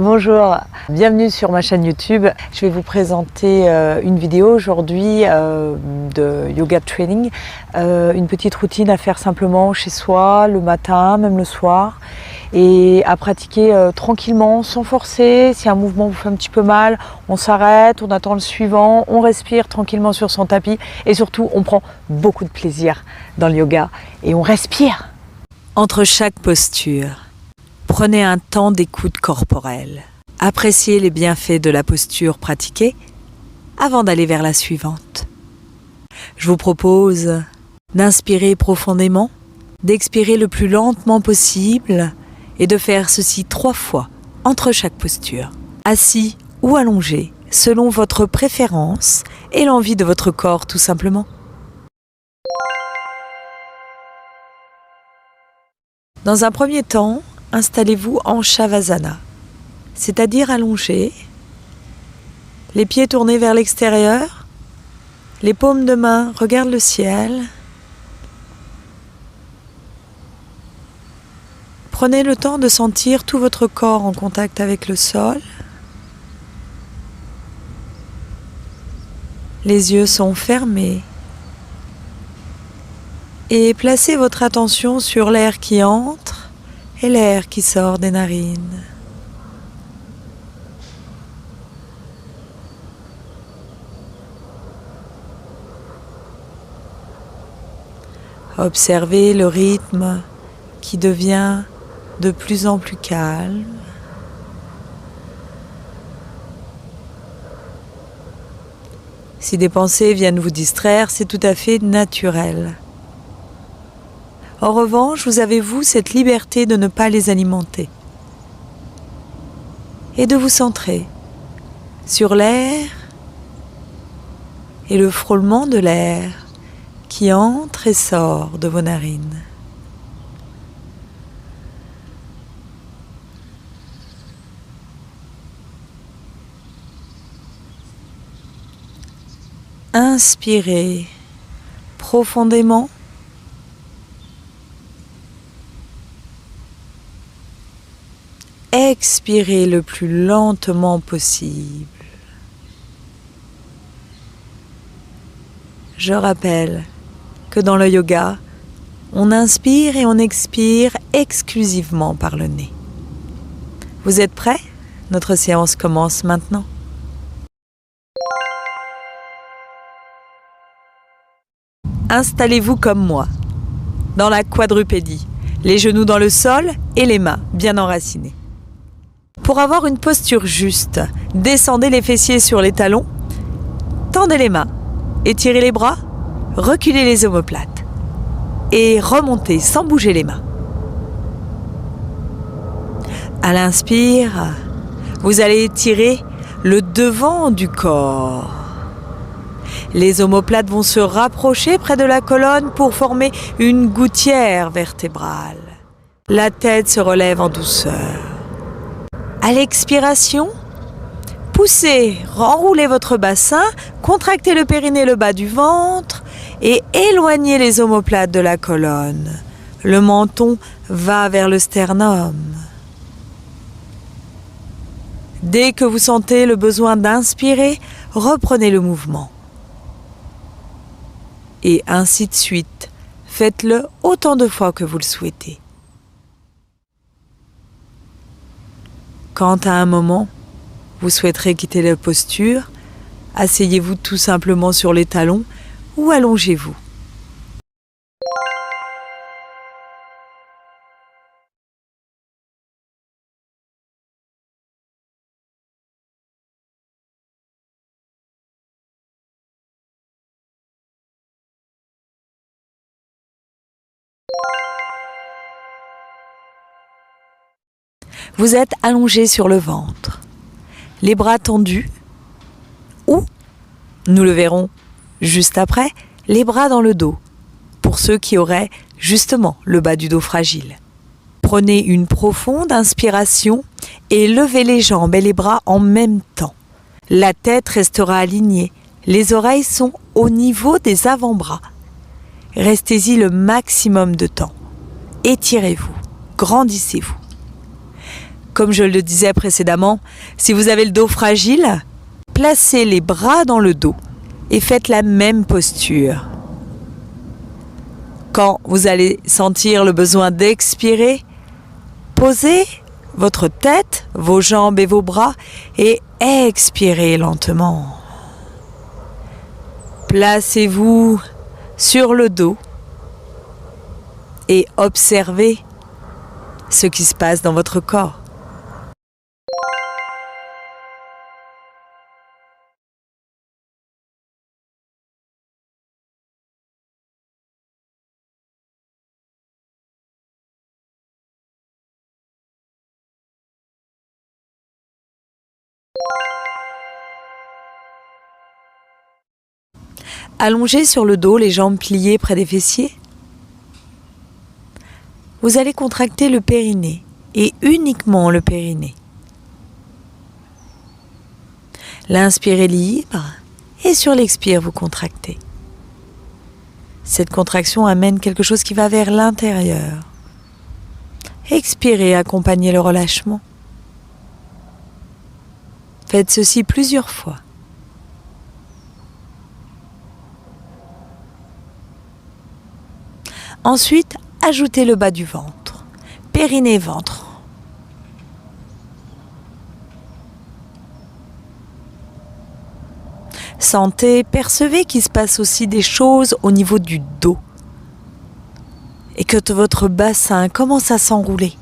Bonjour, bienvenue sur ma chaîne YouTube. Je vais vous présenter une vidéo aujourd'hui de yoga training, une petite routine à faire simplement chez soi, le matin, même le soir, et à pratiquer tranquillement, sans forcer. Si un mouvement vous fait un petit peu mal, on s'arrête, on attend le suivant, on respire tranquillement sur son tapis et surtout on prend beaucoup de plaisir dans le yoga et on respire. Entre chaque posture, prenez un temps d'écoute corporelle. Appréciez les bienfaits de la posture pratiquée avant d'aller vers la suivante. Je vous propose d'inspirer profondément, d'expirer le plus lentement possible et de faire ceci 3 fois entre chaque posture, assis ou allongé, selon votre préférence et l'envie de votre corps tout simplement. Dans un premier temps, installez-vous en Shavasana, c'est-à-dire allongé, les pieds tournés vers l'extérieur, les paumes de main regardent le ciel. Prenez le temps de sentir tout votre corps en contact avec le sol. Les yeux sont fermés. Et placez votre attention sur l'air qui entre et l'air qui sort des narines. Observez le rythme qui devient de plus en plus calme. Si des pensées viennent vous distraire, c'est tout à fait naturel. En revanche, vous avez, cette liberté de ne pas les alimenter et de vous centrer sur l'air et le frôlement de l'air qui entre et sort de vos narines. Inspirez profondément. Expirez le plus lentement possible. Je rappelle que dans le yoga, on inspire et on expire exclusivement par le nez. Vous êtes prêts? Notre séance commence maintenant. Installez-vous comme moi, dans la quadrupédie, les genoux dans le sol et les mains bien enracinées. Pour avoir une posture juste, descendez les fessiers sur les talons, tendez les mains, étirez les bras, reculez les omoplates et remontez sans bouger les mains. À l'inspire, vous allez étirer le devant du corps. Les omoplates vont se rapprocher près de la colonne pour former une gouttière vertébrale. La tête se relève en douceur. À l'expiration, poussez, renroulez votre bassin, contractez le périnée et le bas du ventre et éloignez les omoplates de la colonne. Le menton va vers le sternum. Dès que vous sentez le besoin d'inspirer, reprenez le mouvement. Et ainsi de suite, faites-le autant de fois que vous le souhaitez. Quand à un moment, vous souhaiterez quitter la posture, asseyez-vous tout simplement sur les talons ou allongez-vous. Vous êtes allongé sur le ventre, les bras tendus, ou, nous le verrons juste après, les bras dans le dos, pour ceux qui auraient justement le bas du dos fragile. Prenez une profonde inspiration et levez les jambes et les bras en même temps. La tête restera alignée, les oreilles sont au niveau des avant-bras. Restez-y le maximum de temps. Étirez-vous, grandissez-vous. Comme je le disais précédemment, si vous avez le dos fragile, placez les bras dans le dos et faites la même posture. Quand vous allez sentir le besoin d'expirer, posez votre tête, vos jambes et vos bras et expirez lentement. Placez-vous sur le dos et observez ce qui se passe dans votre corps. Allongez sur le dos, les jambes pliées près des fessiers. Vous allez contracter le périnée et uniquement le périnée. L'inspire est libre et sur l'expire, vous contractez. Cette contraction amène quelque chose qui va vers l'intérieur. Expirez, accompagnez le relâchement. Faites ceci plusieurs fois. Ensuite, ajoutez le bas du ventre, périnée-ventre. Sentez, percevez qu'il se passe aussi des choses au niveau du dos et que votre bassin commence à s'enrouler.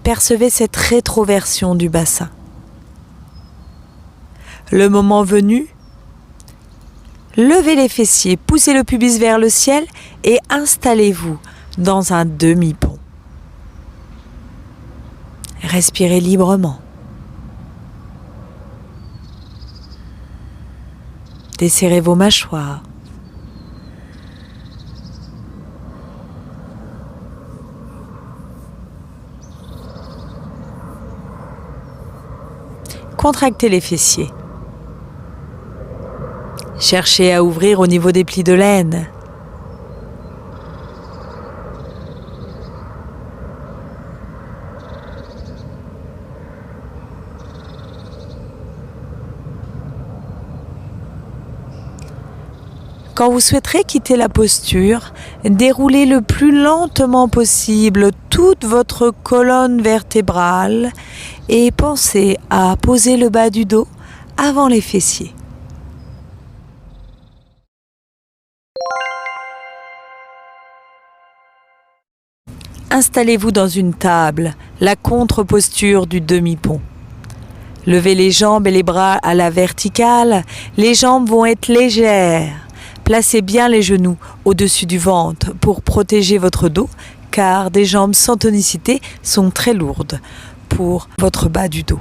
Percevez cette rétroversion du bassin. Le moment venu, levez les fessiers, poussez le pubis vers le ciel et installez-vous dans un demi-pont. Respirez librement. Desserrez vos mâchoires. Contractez les fessiers. Cherchez à ouvrir au niveau des plis de l'aine. Quand vous souhaiterez quitter la posture, déroulez le plus lentement possible toute votre colonne vertébrale et pensez à poser le bas du dos avant les fessiers. Installez-vous dans une table, la contre-posture du demi-pont. Levez les jambes et les bras à la verticale, les jambes vont être légères. Placez bien les genoux au-dessus du ventre pour protéger votre dos, car des jambes sans tonicité sont très lourdes pour votre bas du dos.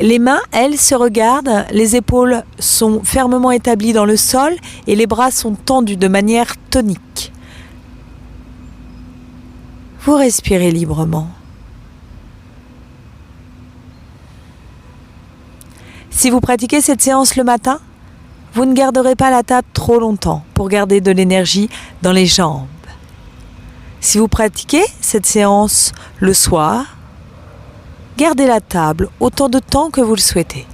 Les mains, elles, se regardent, les épaules sont fermement établies dans le sol et les bras sont tendus de manière tonique. Vous respirez librement. Si vous pratiquez cette séance le matin, vous ne garderez pas la table trop longtemps pour garder de l'énergie dans les jambes. Si vous pratiquez cette séance le soir, gardez la table autant de temps que vous le souhaitez.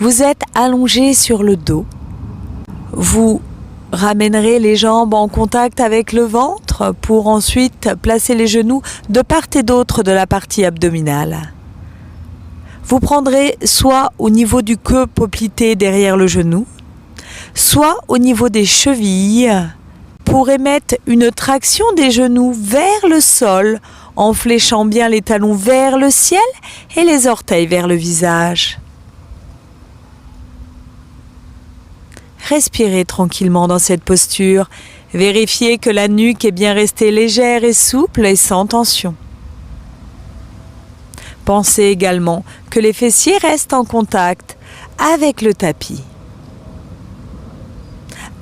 Vous êtes allongé sur le dos. Vous ramènerez les jambes en contact avec le ventre pour ensuite placer les genoux de part et d'autre de la partie abdominale. Vous prendrez soit au niveau du queue poplité derrière le genou, soit au niveau des chevilles pour émettre une traction des genoux vers le sol en fléchant bien les talons vers le ciel et les orteils vers le visage. Respirez tranquillement dans cette posture. Vérifiez que la nuque est bien restée légère et souple et sans tension. Pensez également que les fessiers restent en contact avec le tapis.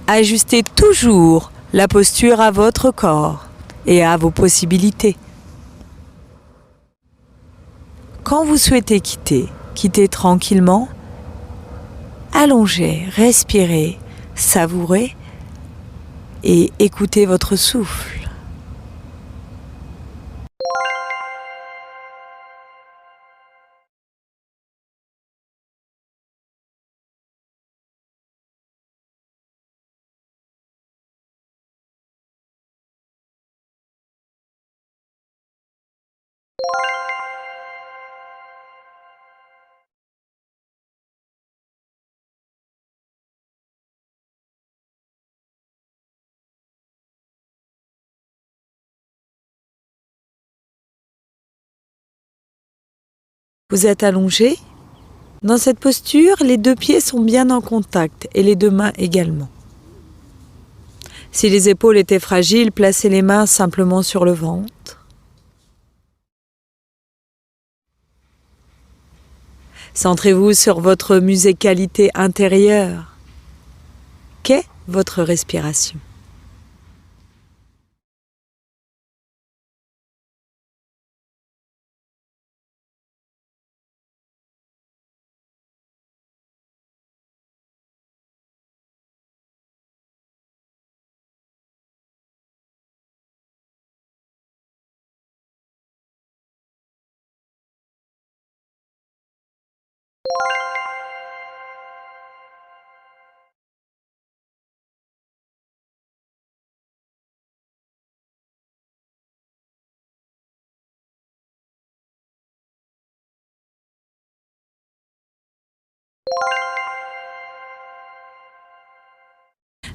Ajustez toujours la posture à votre corps et à vos possibilités. Quand vous souhaitez quitter, quittez tranquillement, allongez, respirez, savourez et écoutez votre souffle. Vous êtes allongé. Dans cette posture, les deux pieds sont bien en contact et les deux mains également. Si les épaules étaient fragiles, placez les mains simplement sur le ventre. Centrez-vous sur votre musicalité intérieure. Qu'est votre respiration ?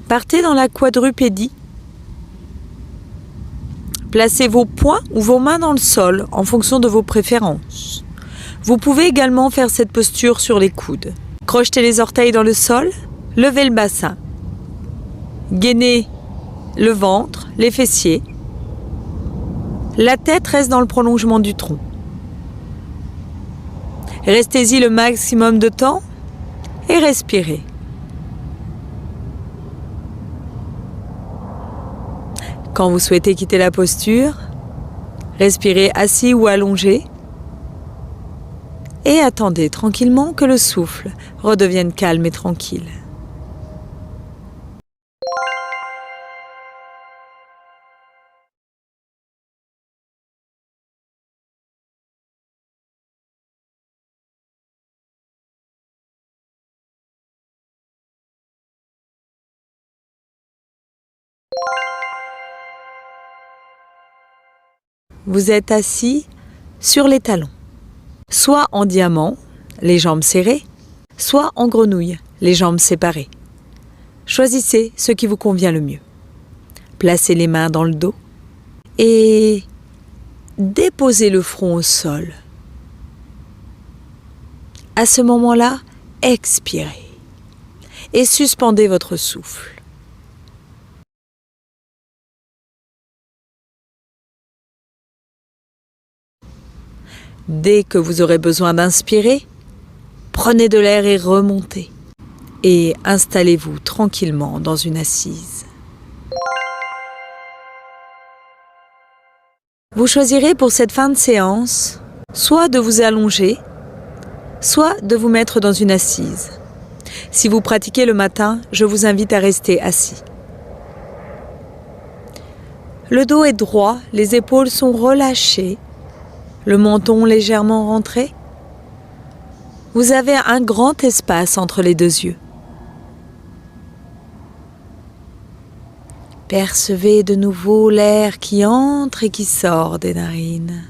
Partez dans la quadrupédie. Placez vos poings ou vos mains dans le sol en fonction de vos préférences. Vous pouvez également faire cette posture sur les coudes. Crochetez les orteils dans le sol, levez le bassin. Gainez le ventre, les fessiers. La tête reste dans le prolongement du tronc. Restez-y le maximum de temps et respirez. Quand vous souhaitez quitter la posture, respirez assis ou allongé et attendez tranquillement que le souffle redevienne calme et tranquille. Vous êtes assis sur les talons, soit en diamant, les jambes serrées, soit en grenouille, les jambes séparées. Choisissez ce qui vous convient le mieux. Placez les mains dans le dos et déposez le front au sol. À ce moment-là, expirez et suspendez votre souffle. Dès que vous aurez besoin d'inspirer, prenez de l'air et remontez. Et installez-vous tranquillement dans une assise. Vous choisirez pour cette fin de séance soit de vous allonger, soit de vous mettre dans une assise. Si vous pratiquez le matin, je vous invite à rester assis. Le dos est droit, les épaules sont relâchées. Le menton légèrement rentré. Vous avez un grand espace entre les deux yeux. Percevez de nouveau l'air qui entre et qui sort des narines.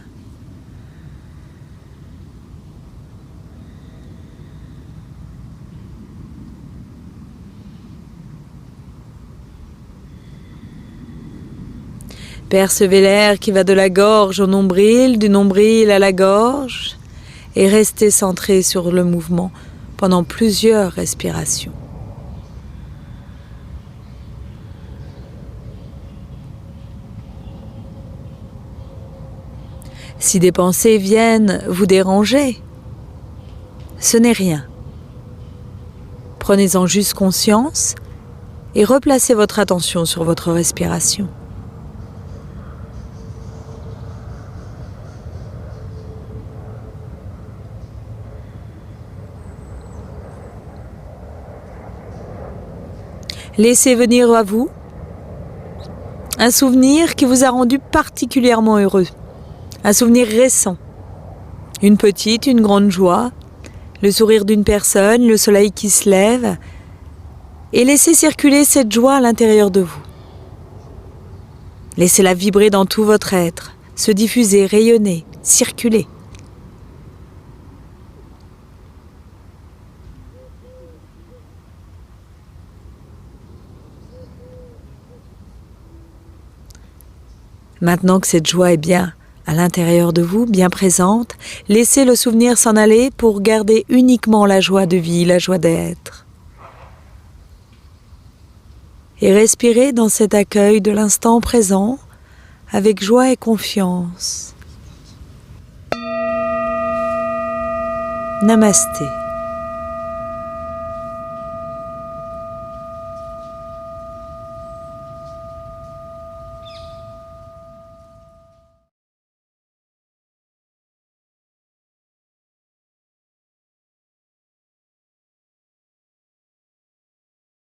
Percevez l'air qui va de la gorge au nombril, du nombril à la gorge, et restez centré sur le mouvement pendant plusieurs respirations. Si des pensées viennent vous déranger, ce n'est rien. Prenez-en juste conscience et replacez votre attention sur votre respiration. Laissez venir à vous un souvenir qui vous a rendu particulièrement heureux, un souvenir récent, une petite, une grande joie, le sourire d'une personne, le soleil qui se lève, et laissez circuler cette joie à l'intérieur de vous. Laissez-la vibrer dans tout votre être, se diffuser, rayonner, circuler. Maintenant que cette joie est bien à l'intérieur de vous, bien présente, laissez le souvenir s'en aller pour garder uniquement la joie de vie, la joie d'être. Et respirez dans cet accueil de l'instant présent avec joie et confiance. Namasté.